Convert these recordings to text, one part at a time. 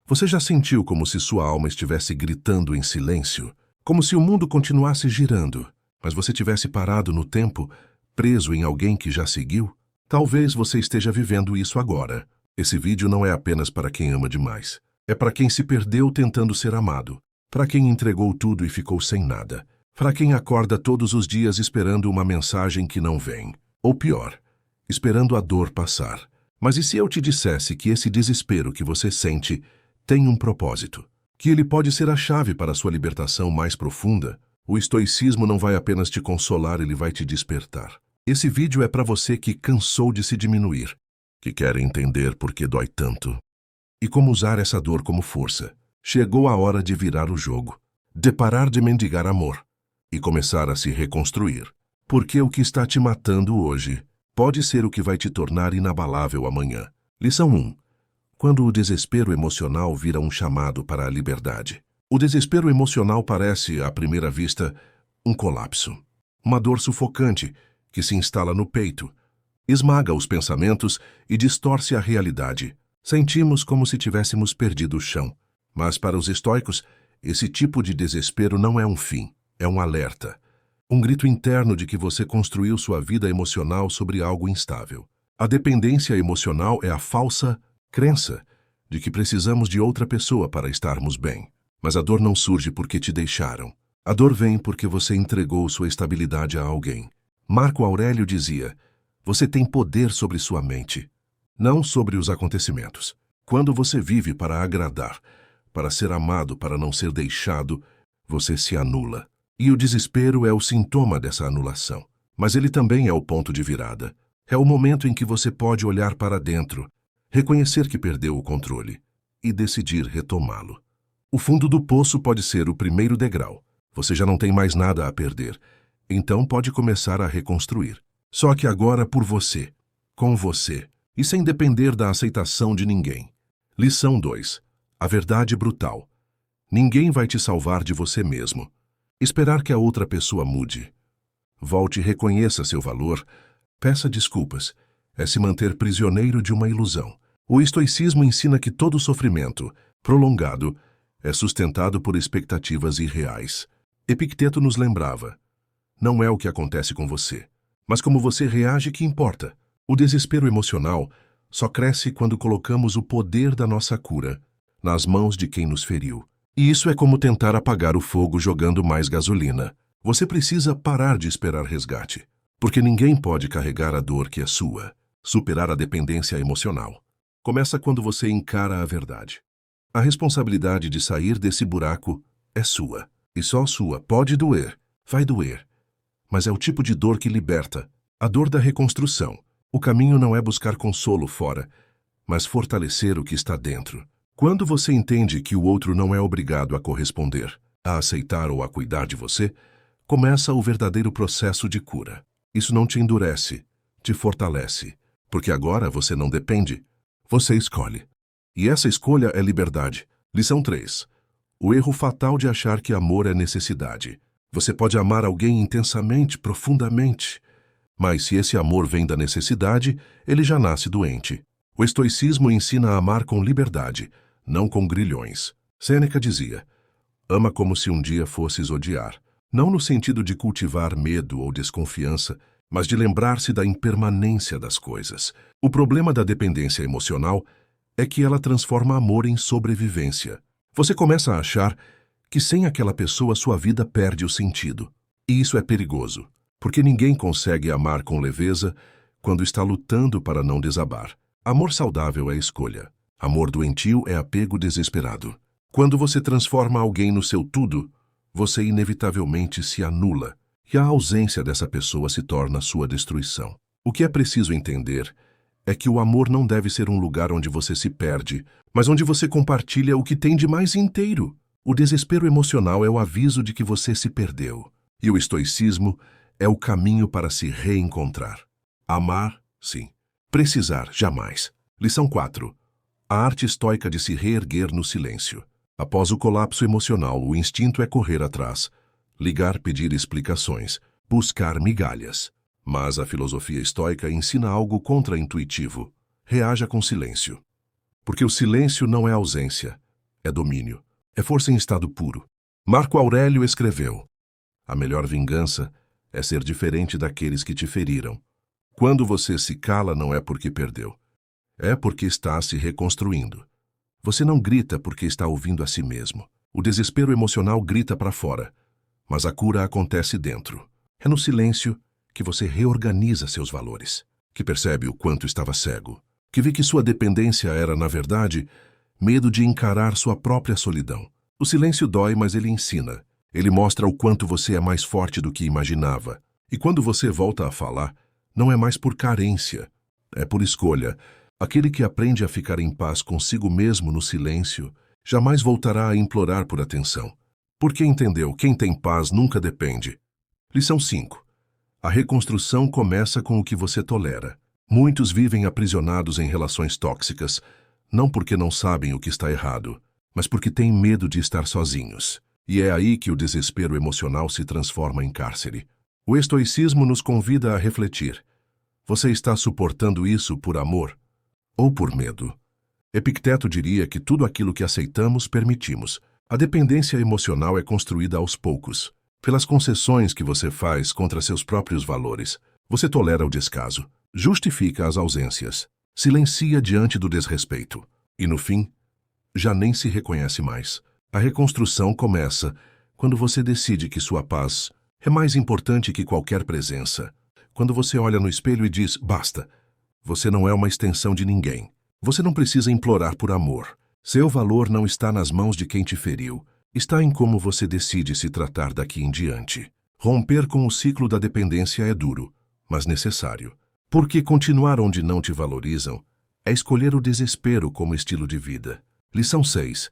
Você já sentiu como se sua alma estivesse gritando em silêncio? Como se o mundo continuasse girando, mas você tivesse parado no tempo, preso em alguém que já seguiu? Talvez você esteja vivendo isso agora. Esse vídeo não é apenas para quem ama demais. É para quem se perdeu tentando ser amado. Para quem entregou tudo e ficou sem nada. Para quem acorda todos os dias esperando uma mensagem que não vem. Ou pior, esperando a dor passar. Mas e se eu te dissesse que esse desespero que você sente tem um propósito? Que ele pode ser a chave para a sua libertação mais profunda? O estoicismo não vai apenas te consolar, ele vai te despertar. Esse vídeo é para você que cansou de se diminuir, que quer entender por que dói tanto e como usar essa dor como força. Chegou a hora de virar o jogo, de parar de mendigar amor e começar a se reconstruir. Porque o que está te matando hoje pode ser o que vai te tornar inabalável amanhã. Lição 1. Quando o desespero emocional vira um chamado para a liberdade. O desespero emocional parece, à primeira vista, um colapso. Uma dor sufocante que se instala no peito, esmaga os pensamentos e distorce a realidade. Sentimos como se tivéssemos perdido o chão. Mas para os estoicos, esse tipo de desespero não é um fim, é um alerta. Um grito interno de que você construiu sua vida emocional sobre algo instável. A dependência emocional é a falsa crença de que precisamos de outra pessoa para estarmos bem. Mas a dor não surge porque te deixaram. A dor vem porque você entregou sua estabilidade a alguém. Marco Aurélio dizia: você tem poder sobre sua mente, não sobre os acontecimentos. Quando você vive para agradar, para ser amado, para não ser deixado, você se anula. E o desespero é o sintoma dessa anulação. Mas ele também é o ponto de virada. É o momento em que você pode olhar para dentro, reconhecer que perdeu o controle e decidir retomá-lo. O fundo do poço pode ser o primeiro degrau. Você já não tem mais nada a perder. Então pode começar a reconstruir. Só que agora por você, com você, e sem depender da aceitação de ninguém. Lição 2. A verdade brutal. Ninguém vai te salvar de você mesmo. Esperar que a outra pessoa mude. Volte e reconheça seu valor. Peça desculpas. É se manter prisioneiro de uma ilusão. O estoicismo ensina que todo sofrimento prolongado é sustentado por expectativas irreais. Epicteto nos lembrava: não é o que acontece com você, mas como você reage que importa. O desespero emocional só cresce quando colocamos o poder da nossa cura nas mãos de quem nos feriu. E isso é como tentar apagar o fogo jogando mais gasolina. Você precisa parar de esperar resgate, porque ninguém pode carregar a dor que é sua. Superar a dependência emocional começa quando você encara a verdade. A responsabilidade de sair desse buraco é sua, e só sua. Pode doer, vai doer, mas é o tipo de dor que liberta, a dor da reconstrução. O caminho não é buscar consolo fora, mas fortalecer o que está dentro. Quando você entende que o outro não é obrigado a corresponder, a aceitar ou a cuidar de você, começa o verdadeiro processo de cura. Isso não te endurece, te fortalece, porque agora você não depende, você escolhe. E essa escolha é liberdade. Lição 3. O erro fatal de achar que amor é necessidade. Você pode amar alguém intensamente, profundamente, mas se esse amor vem da necessidade, ele já nasce doente. O estoicismo ensina a amar com liberdade, não com grilhões. Sêneca dizia: ama como se um dia fosses odiar. Não no sentido de cultivar medo ou desconfiança, mas de lembrar-se da impermanência das coisas. O problema da dependência emocional é que ela transforma amor em sobrevivência. Você começa a achar que sem aquela pessoa sua vida perde o sentido. E isso é perigoso, porque ninguém consegue amar com leveza quando está lutando para não desabar. Amor saudável é escolha. Amor doentio é apego desesperado. Quando você transforma alguém no seu tudo, você inevitavelmente se anula, e a ausência dessa pessoa se torna sua destruição. O que é preciso entender é que o amor não deve ser um lugar onde você se perde, mas onde você compartilha o que tem de mais inteiro. O desespero emocional é o aviso de que você se perdeu, e o estoicismo é o caminho para se reencontrar. Amar, sim. Precisar, jamais. Lição 4. A arte estoica de se reerguer no silêncio. Após o colapso emocional, o instinto é correr atrás, ligar, pedir explicações, buscar migalhas. Mas a filosofia estoica ensina algo contraintuitivo. Reaja com silêncio. Porque o silêncio não é ausência, é domínio, é força em estado puro. Marco Aurélio escreveu: a melhor vingança é ser diferente daqueles que te feriram. Quando você se cala, não é porque perdeu, é porque está se reconstruindo. Você não grita porque está ouvindo a si mesmo. O desespero emocional grita para fora, mas a cura acontece dentro. É no silêncio que você reorganiza seus valores, que percebe o quanto estava cego, que vê que sua dependência era, na verdade, medo de encarar sua própria solidão. O silêncio dói, mas ele ensina. Ele mostra o quanto você é mais forte do que imaginava. E quando você volta a falar, não é mais por carência, é por escolha. Aquele que aprende a ficar em paz consigo mesmo no silêncio, jamais voltará a implorar por atenção. Porque entendeu, quem tem paz nunca depende. Lição 5. A reconstrução começa com o que você tolera. Muitos vivem aprisionados em relações tóxicas, não porque não sabem o que está errado, mas porque têm medo de estar sozinhos. E é aí que o desespero emocional se transforma em cárcere. O estoicismo nos convida a refletir. Você está suportando isso por amor ou por medo? Epicteto diria que tudo aquilo que aceitamos, permitimos. A dependência emocional é construída aos poucos, pelas concessões que você faz contra seus próprios valores. Você tolera o descaso, justifica as ausências, silencia diante do desrespeito. E no fim, já nem se reconhece mais. A reconstrução começa quando você decide que sua paz é mais importante que qualquer presença. Quando você olha no espelho e diz, basta, você não é uma extensão de ninguém. Você não precisa implorar por amor. Seu valor não está nas mãos de quem te feriu. Está em como você decide se tratar daqui em diante. Romper com o ciclo da dependência é duro, mas necessário. Porque continuar onde não te valorizam é escolher o desespero como estilo de vida. Lição 6.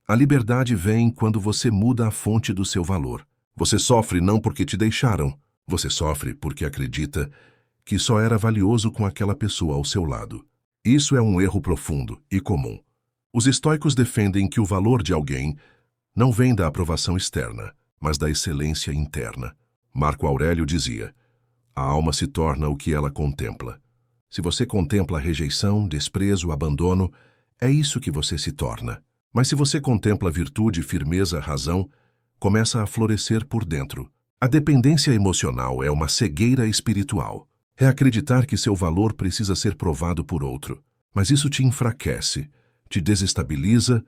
A liberdade vem quando você muda a fonte do seu valor. Você sofre não porque te deixaram. Você sofre porque acredita que só era valioso com aquela pessoa ao seu lado. Isso é um erro profundo e comum. Os estoicos defendem que o valor de alguém não vem da aprovação externa, mas da excelência interna. Marco Aurélio dizia: a alma se torna o que ela contempla. Se você contempla rejeição, desprezo, abandono, é isso que você se torna. Mas se você contempla virtude, firmeza, razão, começa a florescer por dentro. A dependência emocional é uma cegueira espiritual. É acreditar que seu valor precisa ser provado por outro. Mas isso te enfraquece, te desestabiliza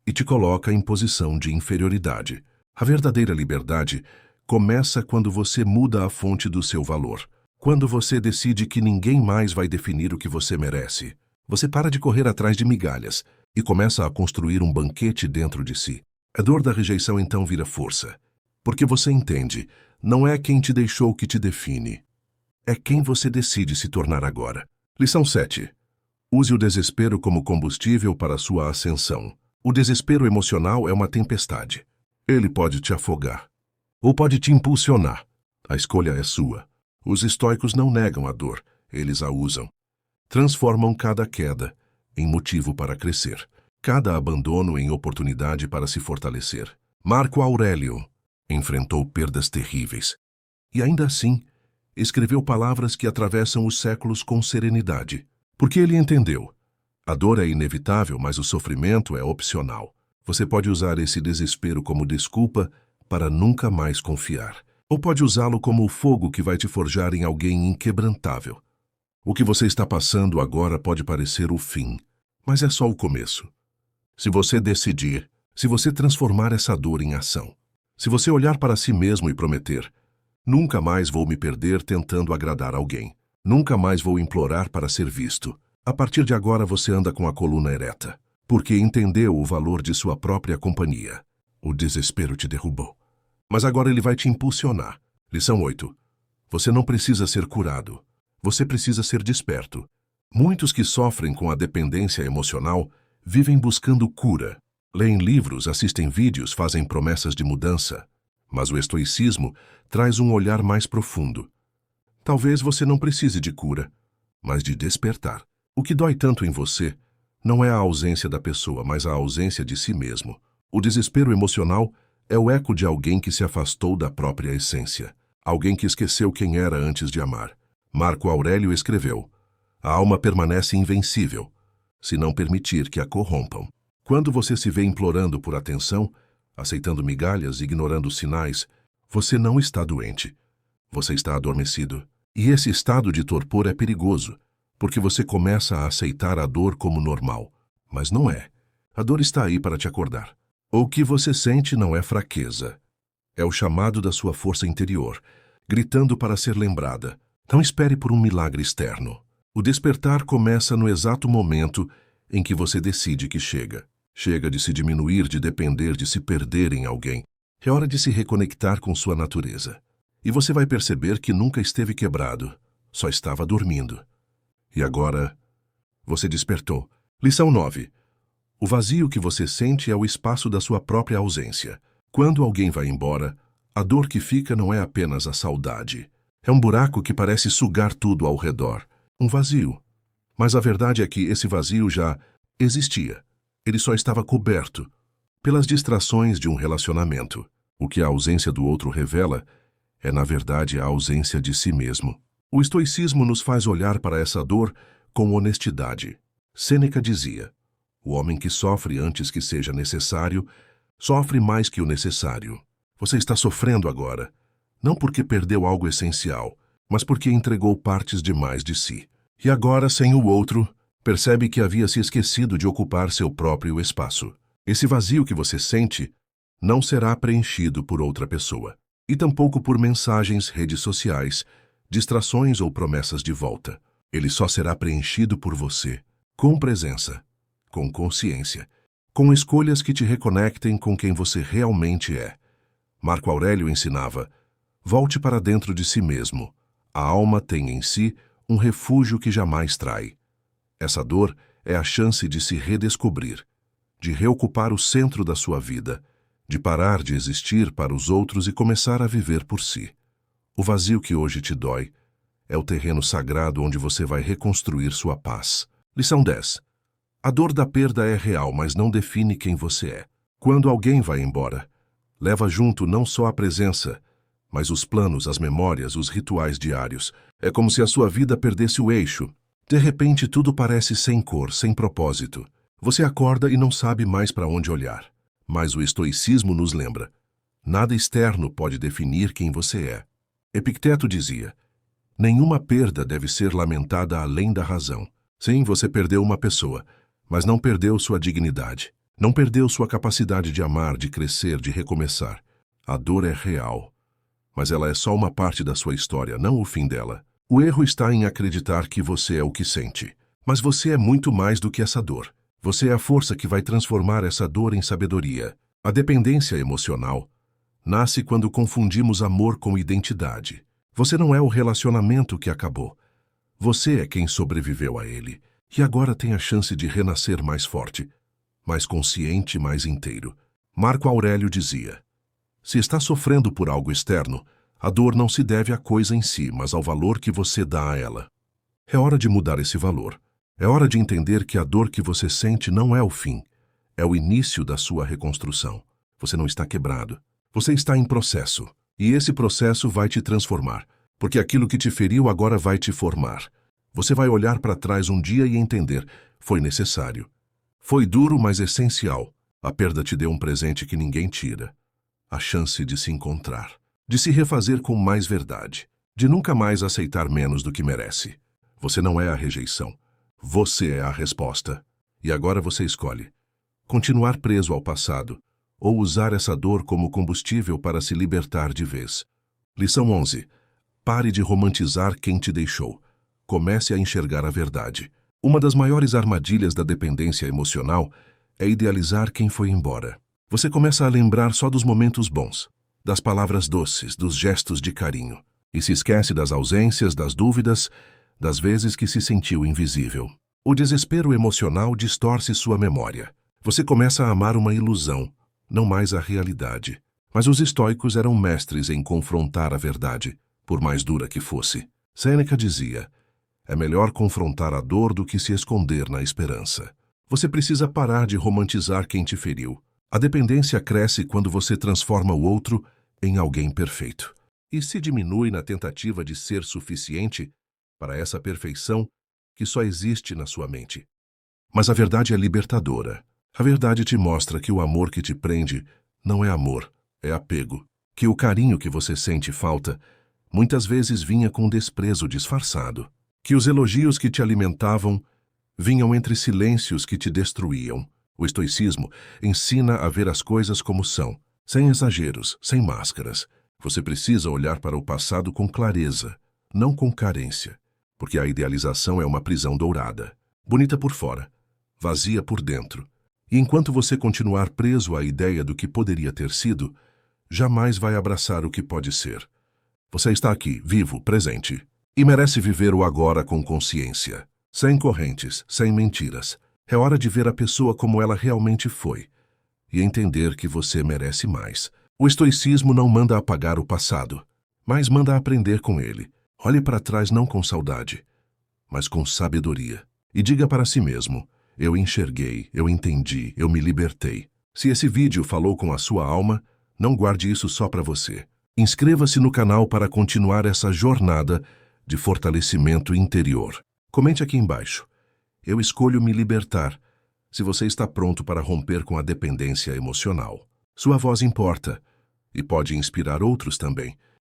e te coloca em posição de inferioridade. A verdadeira liberdade começa quando você muda a fonte do seu valor. Quando você decide que ninguém mais vai definir o que você merece. Você para de correr atrás de migalhas e começa a construir um banquete dentro de si. A dor da rejeição então vira força. Porque você entende, não é quem te deixou que te define. É quem você decide se tornar agora. Lição 7. Use o desespero como combustível para sua ascensão. O desespero emocional é uma tempestade. Ele pode te afogar ou pode te impulsionar. A escolha é sua. Os estoicos não negam a dor, eles a usam. Transformam cada queda em motivo para crescer, cada abandono em oportunidade para se fortalecer. Marco Aurélio enfrentou perdas terríveis e ainda assim escreveu palavras que atravessam os séculos com serenidade, porque ele entendeu. A dor é inevitável, mas o sofrimento é opcional. Você pode usar esse desespero como desculpa para nunca mais confiar, ou pode usá-lo como o fogo que vai te forjar em alguém inquebrantável. O que você está passando agora pode parecer o fim, mas é só o começo. Se você decidir, se você transformar essa dor em ação, se você olhar para si mesmo e prometer, nunca mais vou me perder tentando agradar alguém, nunca mais vou implorar para ser visto. A partir de agora você anda com a coluna ereta, porque entendeu o valor de sua própria companhia. O desespero te derrubou, mas agora ele vai te impulsionar. Lição 8. Você não precisa ser curado. Você precisa ser desperto. Muitos que sofrem com a dependência emocional vivem buscando cura. Leem livros, assistem vídeos, fazem promessas de mudança. Mas o estoicismo traz um olhar mais profundo. Talvez você não precise de cura, mas de despertar. O que dói tanto em você não é a ausência da pessoa, mas a ausência de si mesmo. O desespero emocional é o eco de alguém que se afastou da própria essência. Alguém que esqueceu quem era antes de amar. Marco Aurélio escreveu: a alma permanece invencível, se não permitir que a corrompam. Quando você se vê implorando por atenção, aceitando migalhas, ignorando sinais, você não está doente. Você está adormecido. E esse estado de torpor é perigoso, porque você começa a aceitar a dor como normal. Mas não é. A dor está aí para te acordar. O que você sente não é fraqueza. É o chamado da sua força interior, gritando para ser lembrada. Não espere por um milagre externo. O despertar começa no exato momento em que você decide que chega. Chega de se diminuir, de depender, de se perder em alguém. É hora de se reconectar com sua natureza. E você vai perceber que nunca esteve quebrado, só estava dormindo. E agora, você despertou. Lição 9. O vazio que você sente é o espaço da sua própria ausência. Quando alguém vai embora, a dor que fica não é apenas a saudade. É um buraco que parece sugar tudo ao redor. Um vazio. Mas a verdade é que esse vazio já existia. Ele só estava coberto pelas distrações de um relacionamento. O que a ausência do outro revela é, na verdade, a ausência de si mesmo. O estoicismo nos faz olhar para essa dor com honestidade. Sêneca dizia: o homem que sofre antes que seja necessário, sofre mais que o necessário. Você está sofrendo agora, não porque perdeu algo essencial, mas porque entregou partes demais de si. E agora, sem o outro, percebe que havia se esquecido de ocupar seu próprio espaço. Esse vazio que você sente não será preenchido por outra pessoa. E tampouco por mensagens, redes sociais, distrações ou promessas de volta. Ele só será preenchido por você, com presença, com consciência, com escolhas que te reconectem com quem você realmente é. Marco Aurélio ensinava: volte para dentro de si mesmo. A alma tem em si um refúgio que jamais trai. Essa dor é a chance de se redescobrir, de reocupar o centro da sua vida, de parar de existir para os outros e começar a viver por si. O vazio que hoje te dói é o terreno sagrado onde você vai reconstruir sua paz. Lição 10. A dor da perda é real, mas não define quem você é. Quando alguém vai embora, leva junto não só a presença, mas os planos, as memórias, os rituais diários. É como se a sua vida perdesse o eixo. De repente, tudo parece sem cor, sem propósito. Você acorda e não sabe mais para onde olhar. Mas o estoicismo nos lembra: nada externo pode definir quem você é. Epicteto dizia: nenhuma perda deve ser lamentada além da razão. Sim, você perdeu uma pessoa, mas não perdeu sua dignidade. Não perdeu sua capacidade de amar, de crescer, de recomeçar. A dor é real, mas ela é só uma parte da sua história, não o fim dela. O erro está em acreditar que você é o que sente. Mas você é muito mais do que essa dor. Você é a força que vai transformar essa dor em sabedoria. A dependência emocional nasce quando confundimos amor com identidade. Você não é o relacionamento que acabou. Você é quem sobreviveu a ele. E agora tem a chance de renascer mais forte, mais consciente, mais inteiro. Marco Aurélio dizia: se está sofrendo por algo externo, a dor não se deve à coisa em si, mas ao valor que você dá a ela. É hora de mudar esse valor. É hora de entender que a dor que você sente não é o fim, é o início da sua reconstrução. Você não está quebrado. Você está em processo. E esse processo vai te transformar, porque aquilo que te feriu agora vai te formar. Você vai olhar para trás um dia e entender: foi necessário. Foi duro, mas essencial. A perda te deu um presente que ninguém tira. A chance de se encontrar, de se refazer com mais verdade, de nunca mais aceitar menos do que merece. Você não é a rejeição. Você é a resposta. E agora você escolhe: continuar preso ao passado ou usar essa dor como combustível para se libertar de vez. Lição 11. Pare de romantizar quem te deixou. Comece a enxergar a verdade. Uma das maiores armadilhas da dependência emocional é idealizar quem foi embora. Você começa a lembrar só dos momentos bons, das palavras doces, dos gestos de carinho, e se esquece das ausências, das dúvidas, das vezes que se sentiu invisível. O desespero emocional distorce sua memória. Você começa a amar uma ilusão, não mais a realidade. Mas os estoicos eram mestres em confrontar a verdade, por mais dura que fosse. Sêneca dizia: é melhor confrontar a dor do que se esconder na esperança. Você precisa parar de romantizar quem te feriu. A dependência cresce quando você transforma o outro em alguém perfeito e se diminui na tentativa de ser suficiente para essa perfeição que só existe na sua mente. Mas a verdade é libertadora. A verdade te mostra que o amor que te prende não é amor, é apego. Que o carinho que você sente falta muitas vezes vinha com desprezo disfarçado. Que os elogios que te alimentavam vinham entre silêncios que te destruíam. O estoicismo ensina a ver as coisas como são, sem exageros, sem máscaras. Você precisa olhar para o passado com clareza, não com carência, porque a idealização é uma prisão dourada, bonita por fora, vazia por dentro. E enquanto você continuar preso à ideia do que poderia ter sido, jamais vai abraçar o que pode ser. Você está aqui, vivo, presente, e merece viver o agora com consciência, sem correntes, sem mentiras. É hora de ver a pessoa como ela realmente foi e entender que você merece mais. O estoicismo não manda apagar o passado, mas manda aprender com ele. Olhe para trás não com saudade, mas com sabedoria. E diga para si mesmo: eu enxerguei, eu entendi, eu me libertei. Se esse vídeo falou com a sua alma, não guarde isso só para você. Inscreva-se no canal para continuar essa jornada de fortalecimento interior. Comente aqui embaixo: eu escolho me libertar, se você está pronto para romper com a dependência emocional. Sua voz importa e pode inspirar outros também.